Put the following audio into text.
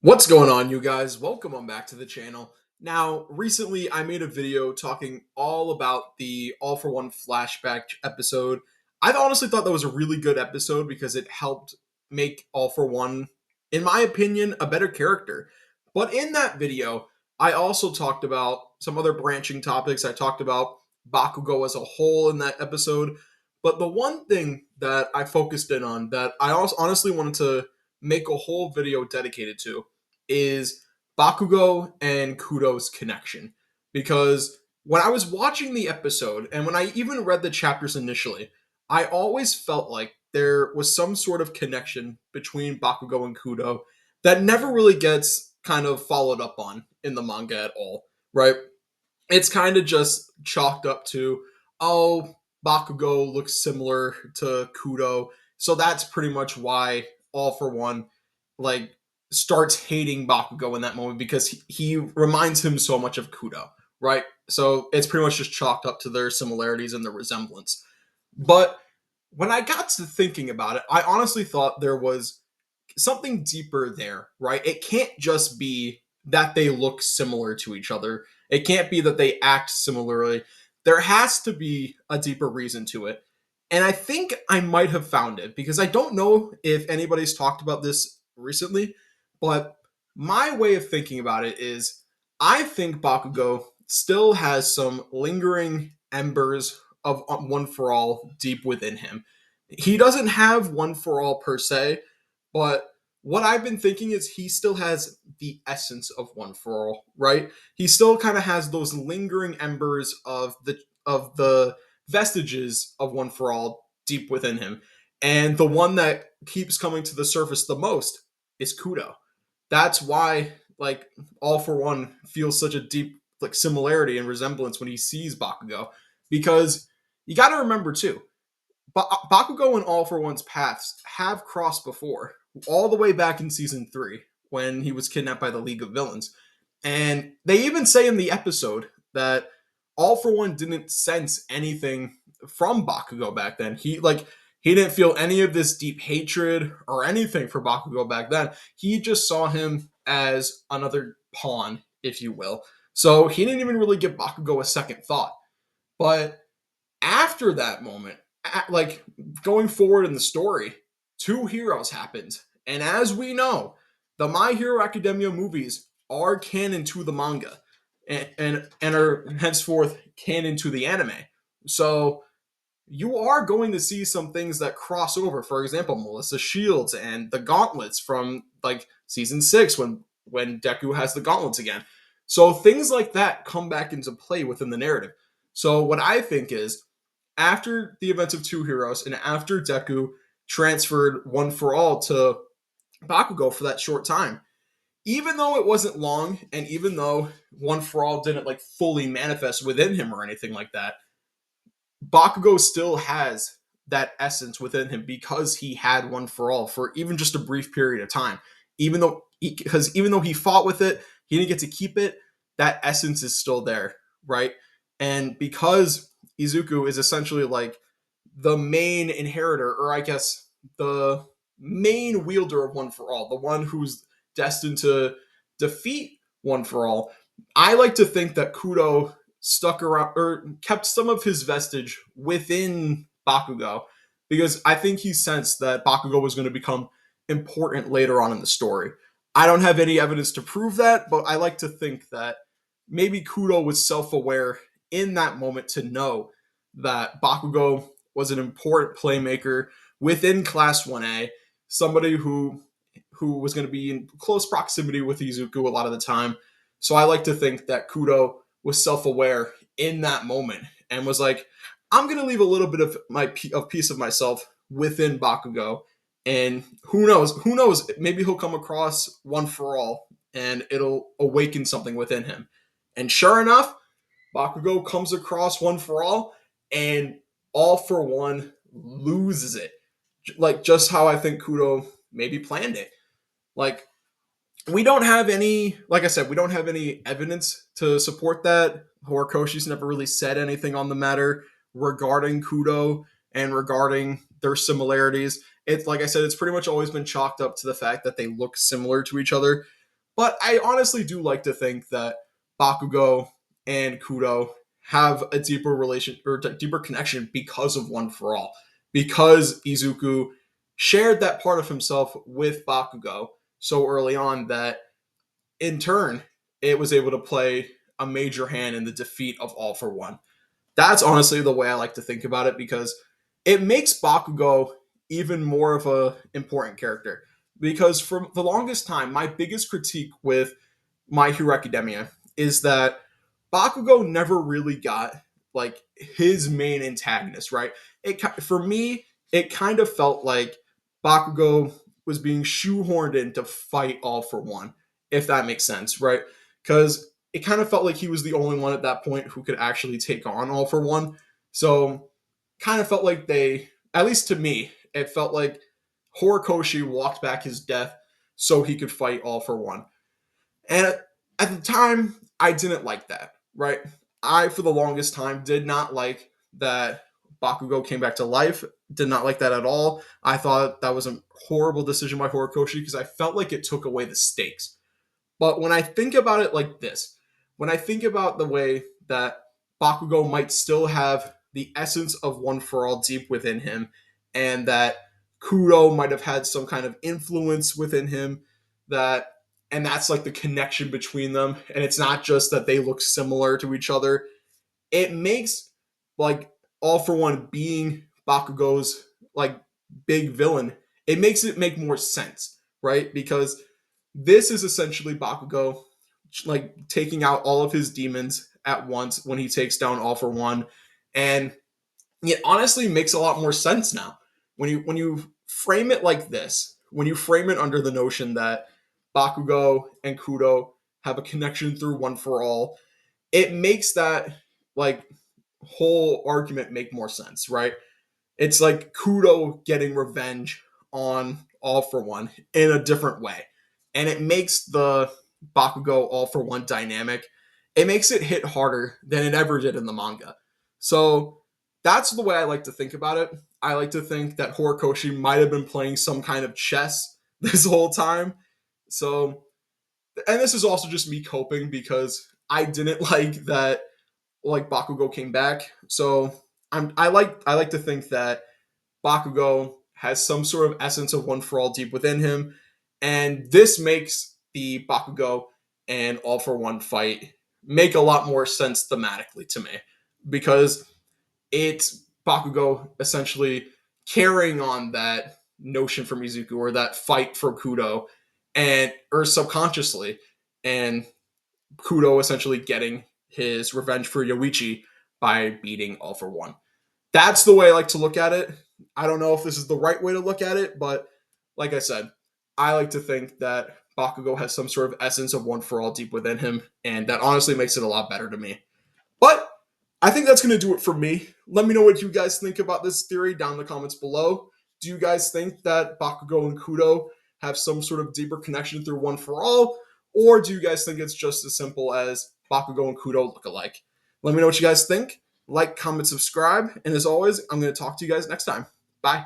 What's going on, you guys? Welcome on back to the channel. Now, recently I made a video talking all about the All for One flashback episode. I honestly thought that was a really good episode because it helped make All for One, in my opinion, a better character. But in that video, I also talked about some other branching topics. I talked about Bakugo as a whole in that episode. But the one thing that I focused in on that I also honestly wanted to make a whole video dedicated to is Bakugo and Kudo's connection. Because when I was watching the episode, and when I even read the chapters initially, I always felt like there was some sort of connection between Bakugo and Kudo that never really gets kind of followed up on in the manga at all, right? It's kind of just chalked up to, oh, Bakugo looks similar to Kudo, so that's pretty much why All for One like starts hating Bakugo in that moment because he reminds him so much of Kudo, right? So it's pretty much just chalked up to their similarities and the resemblance. But when I got to thinking about it, I honestly thought there was something deeper there, right? It can't just be that they look similar to each other. It can't be that they act similarly. There has to be a deeper reason to it. And I think I might have found it because I don't know if anybody's talked about this recently, but my way of thinking about it is I think Bakugo still has some lingering embers of One for All deep within him. He doesn't have One for All per se, but what I've been thinking is he still has the essence of One for All, right? He still kind of has those lingering embers of the vestiges of One for All deep within him. And the one that keeps coming to the surface the most is Kudo. That's why like All for One feels such a deep like similarity and resemblance when he sees Bakugo because you got to remember too, Bakugo and All for One's paths have crossed before, all the way back in season 3 when he was kidnapped by the League of Villains. And they even say in the episode that All for One didn't sense anything from Bakugo back then. He didn't feel any of this deep hatred or anything for Bakugo back then. He just saw him as another pawn, if you will. So he didn't even really give Bakugo a second thought. But after that moment, like going forward in the story, two heroes happened. And as we know, the My Hero Academia movies are canon to the manga and are henceforth canon to the anime. So you are going to see some things that cross over. For example, Melissa Shields and the gauntlets from like season 6 when Deku has the gauntlets again. So things like that come back into play within the narrative. So what I think is after the events of Two Heroes and after Deku transferred One for All to Bakugo for that short time, even though it wasn't long and even though One for All didn't like fully manifest within him or anything like that, Bakugo still has that essence within him because he had One for All for even just a brief period of time. Even though he fought with it, he didn't get to keep it. That essence is still there, right? And because Izuku is essentially like the main inheritor, or I guess the main wielder of One for All, the one who's destined to defeat One for All, I like to think that Kudo stuck around or kept some of his vestige within Bakugo because I think he sensed that Bakugo was going to become important later on in the story. I don't have any evidence to prove that, but I like to think that maybe Kudo was self aware in that moment to know that Bakugo was an important playmaker within Class 1A, somebody who was going to be in close proximity with Izuku a lot of the time. So I like to think that Kudo was self-aware in that moment and was like, I'm going to leave a little bit of my of piece of myself within Bakugo, and who knows? Who knows? Maybe he'll come across One for All, and it'll awaken something within him. And sure enough, Bakugo comes across One for All, and All for One loses it. Like just how I think Kudo maybe planned it. Like we don't have any, like I said, we don't have any evidence to support that. Horikoshi's never really said anything on the matter regarding Kudo and regarding their similarities. It's like I said, it's pretty much always been chalked up to the fact that they look similar to each other. But I honestly do like to think that Bakugo and Kudo have a deeper relation or deeper connection because of One for All, because Izuku shared that part of himself with Bakugo so early on that in turn it was able to play a major hand in the defeat of All for One. That's honestly the way I like to think about it because it makes Bakugo even more of a important character. Because for the longest time, my biggest critique with My Hero Academia is that Bakugo never really got like his main antagonist, right? For me, it kind of felt like Bakugo was being shoehorned in to fight All for One, if that makes sense, right? Because it kind of felt like he was the only one at that point who could actually take on All for One. So, kind of felt like they, at least to me, it felt like Horikoshi walked back his death so he could fight All for One. And at the time, I didn't like that, right? I, for the longest time, did not like that Bakugo came back to life. Did not like that at all. I thought that was a horrible decision by Horikoshi because I felt like it took away the stakes. But when I think about it like this, when I think about the way that Bakugo might still have the essence of One for All deep within him, and that Kudo might have had some kind of influence within him, that and that's like the connection between them, and it's not just that they look similar to each other. It makes like All for One being Bakugo's like big villain. It makes it make more sense, right? Because this is essentially Bakugo like taking out all of his demons at once when he takes down All for One, and it honestly makes a lot more sense now when you frame it like this. When you frame it under the notion that Bakugo and Kudo have a connection through One for All, it makes that like whole argument make more sense, right? It's like Kudo getting revenge on All for One in a different way. And it makes the Bakugo All for One dynamic, it makes it hit harder than it ever did in the manga. So that's the way I like to think about it. I like to think that Horikoshi might have been playing some kind of chess this whole time. So, and this is also just me coping because I didn't like Bakugo came back. So I like to think that Bakugo has some sort of essence of One for All deep within him, and this makes the Bakugo and All for One fight make a lot more sense thematically to me because it's Bakugo essentially carrying on that notion from Mizuku or that fight for Kudo and or subconsciously and Kudo essentially getting his revenge for Yoichi by beating All for One. That's the way I like to look at it. I don't know if this is the right way to look at it, but like I said, I like to think that Bakugo has some sort of essence of One for All deep within him, and that honestly makes it a lot better to me. But I think that's going to do it for me. Let me know what you guys think about this theory down in the comments below. Do you guys think that Bakugo and Kudo have some sort of deeper connection through One for All? Or do you guys think it's just as simple as Bakugo and Kudo look alike? Let me know what you guys think. Like, comment, subscribe. And as always, I'm going to talk to you guys next time. Bye.